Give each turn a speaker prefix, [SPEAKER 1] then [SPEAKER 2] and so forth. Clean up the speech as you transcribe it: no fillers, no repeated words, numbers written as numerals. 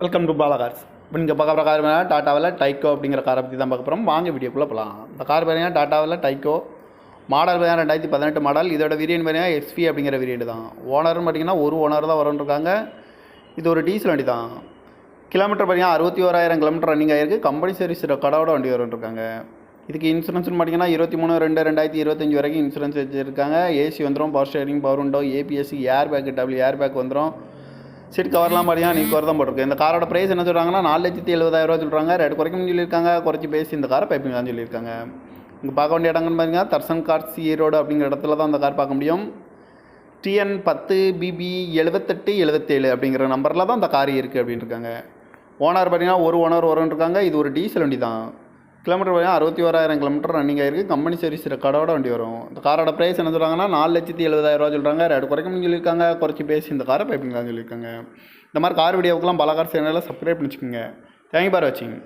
[SPEAKER 1] Welcome to Bala cars. இப்போ நீங்கள் பார்க்குற கார் பார்த்தீங்கன்னா டாட்டாவில் டைக்கோ அப்படிங்கிற காரை பற்றி தான் பார்க்க போகிறோம். வாங்க வீடியோக்குள்ளே போகலாம். இந்த கார் பார்த்தீங்கன்னா டாட்டாவில் டைக்கோ மாடல் பார்த்தீங்கன்னா 2018 மாடல். இதோட வேரியன்ட் பார்த்தீங்கன்னா எக்ஸ்பி அப்படிங்கிற வேரியன்ட் தான். ஓனர்னு பார்த்தீங்கன்னா ஒரு ஓனர் தான் வரும்ன்ருக்காங்க. இது ஒரு டீசல் வண்டி தான். கிலோமீட்டர் பார்த்தீங்கன்னா 61,000 கிலோமீட்டர் ரன்னிங் ஆகிருக்கு. கம்பெனி சர்வீஸ் கடவோட வண்டி வரும்ன்ருக்காங்க. இதுக்கு இன்சூரன்ஸ்னு பார்த்தீங்கன்னா 23/2/2025 வரைக்கும் இன்சூரன்ஸ் வச்சுருக்காங்க. ஏசி வந்துடும், power steering, power window, ABS, air bag, double air bag வந்துடும். சீட் கவர்லாம் பார்த்தீங்கன்னா நீ கவர் தான் போட்டிருக்கு. இந்த காரோட ப்ரைஸ் என்ன சொல்கிறாங்கன்னா 4,70,000 சொல்கிறாங்க. ரேட் குறைக்கணும்னு சொல்லியிருக்காங்க. குறைச்சி பேசி இந்த காரை பைப்பிங்களான்னு சொல்லியிருக்காங்க. இங்கே பார்க்க வேண்டிய இடங்கள்னு பார்த்தீங்கன்னா தர்சன் கார்ஸ் ஈரோடு அப்படிங்கிற இடத்துல தான் அந்த கார் பார்க்க முடியும். TN 10BB 7877 அப்படிங்கிற நம்பரில் தான் இந்த கார் இருக்குது அப்படின்னு இருக்காங்க. ஓனர் பார்த்தீங்கன்னா ஒரு ஓனர் வரும்ன்ருக்காங்க. இது ஒரு டீசல் வண்டி தான். கிலோமீட்டர் பார்த்தீங்கன்னா 61,000 கிலோமீட்டர் ரன்னிங் ஆகிருக்கு. கம்பெனி சர்வீஸ் கடவோட வண்டி வரும். இந்த காரோட ப்ரைஸ் என்ன சொல்கிறாங்கன்னா 4,70,000 சொல்கிறாங்க. ரேட் குறைக்கணும்னு சொல்லியிருக்காங்க. குறைச்சி பேசி இந்த காரை பைப்பிங்களான்னு சொல்லியிருக்காங்க. இந்த மாதிரி கார் வீடியோவுக்குலாம் பல கார் சேனலில் சப்ஸ்கிரைப் பண்ணிச்சுக்கோங்க. தேங்க்யூ ஃபார் வாட்சிங்.